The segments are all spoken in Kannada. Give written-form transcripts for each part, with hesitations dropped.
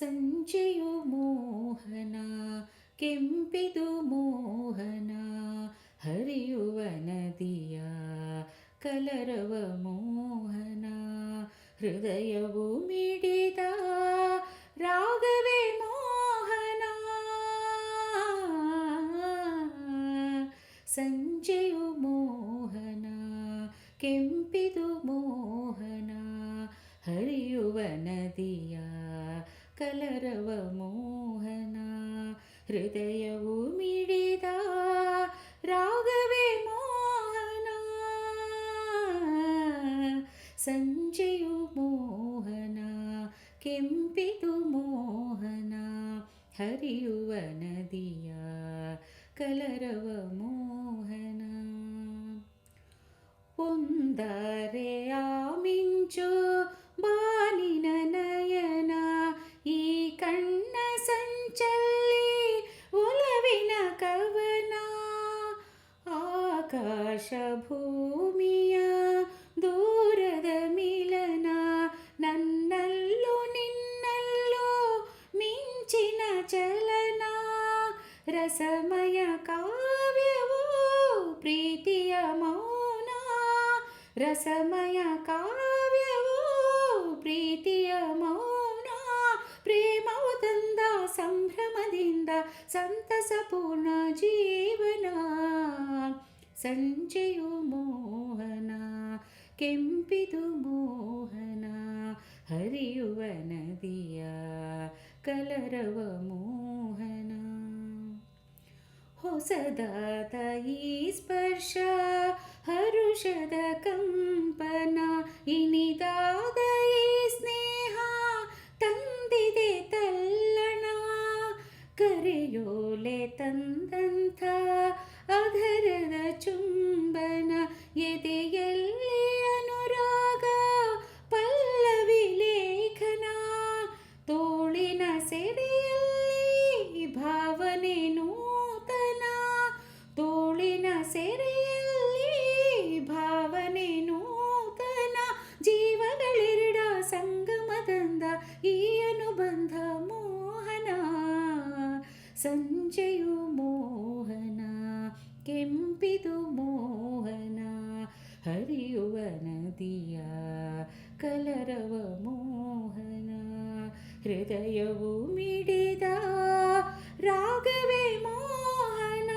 ಸಂಜೆಯು ಮೋಹನ ಕೆಂಪಿದು ಮೋಹನ ಹರಿಯುವ ನದಿಯ ಕಲರವ ಮೋಹನ ಹೃದಯವು ಮಿಡಿದ ರಾಗವೇ ಮೋಹನ ಸಂಜೆಯು ಮೋಹನ ಕೆಂಪಿದು ಮೋಹನ ಹರಿಯುವ ನದಿಯ ಕಲರವ ಮೋಹನ ಹೃದಯವು ಮಿಡಿದ ರಾಗವೇ ಮೋಹನ ಸಂಜೆಯು ಮೋಹನ ಕೆಂಪಿದು ಮೋಹನ ಹರಿಯುವ ನದಿಯ ಕಲರವ ಮೋಹನ ಒಂದರೆ ಆ ಮಿಂಚು ಬಾನಿನ ನಯನ ಈ ಕಣ್ಣ ಸಂಚಲ್ಲಿ ಒಲವಿನ ಕವನ ಆಕಾಶ ಭೂಮಿಯ ದೂರದ ಮಿಲನ ನನ್ನಲ್ಲೂ ನಿನ್ನಲ್ಲೂ ಮಿಂಚಿನ ಚಲನ ರಸಮಯ ಕಾವ್ಯವೋ ಪ್ರೀತಿಯ ಮೌನ ರಸಮಯ ಕಾವ್ಯವೋ ಪ್ರೀತಿಯ ಮೌನ ಪ್ರೇಮವು ತಂದ ಸಂಭ್ರಮದಿಂದ ಸಂತಸಪೂರ್ಣ ಜೀವನ ಸಂಜೆಯು ಮೋಹನ ಕೆಂಪಿದು ಮೋಹನ ಹರಿಯುವ ನದಿಯ ಕಲರವ ಮೋಹನ ಹೊಸದಾದ ಈ ಸ್ಪರ್ಶ ಹರುಷದ ಕಂಪನ ಇನಿದಾದ ಈ ಸ್ನೇಹ ತಂದಿದೆ ತಲ್ಲಣ ಕರೆಯೋಲೆ ತಂದಂಥ ಅಧರದ ಚುಂಬನ ಎದೆಯಲ್ಲಿ ಅನುರಾಗ ಪಲ್ಲವಿ ಲೇಖನ ತೋಳಿನ ಸೆರೆಯಲ್ಲಿ ಭಾವನೆ ನೂತನ ತೋಳಿನ ಸೆರೆಯಲ್ಲಿ ಭಾವನೆ ನೂತನ ಜೀವಗಳೆರಡ ಸಂಗಮದಂದ ಈ ಅನುಬಂಧ ಮೋಹನ ಸಂಜೆಯು ಮೋಹನ ಕೆಂಪಿದು ಮೋಹನ ಹರಿಯುವ ನದಿಯ ಕಲರವ ಮೋಹನ ಹೃದಯವು ಮಿಡಿದ ರಾಗವೇ ಮೋಹನ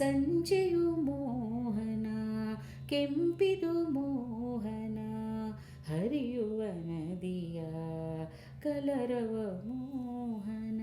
ಸಂಜೆಯು ಮೋಹನ ಕೆಂಪಿದು ಮೋಹನ ಹರಿಯುವ ನದಿಯ ಕಲರವ ಮೋಹನ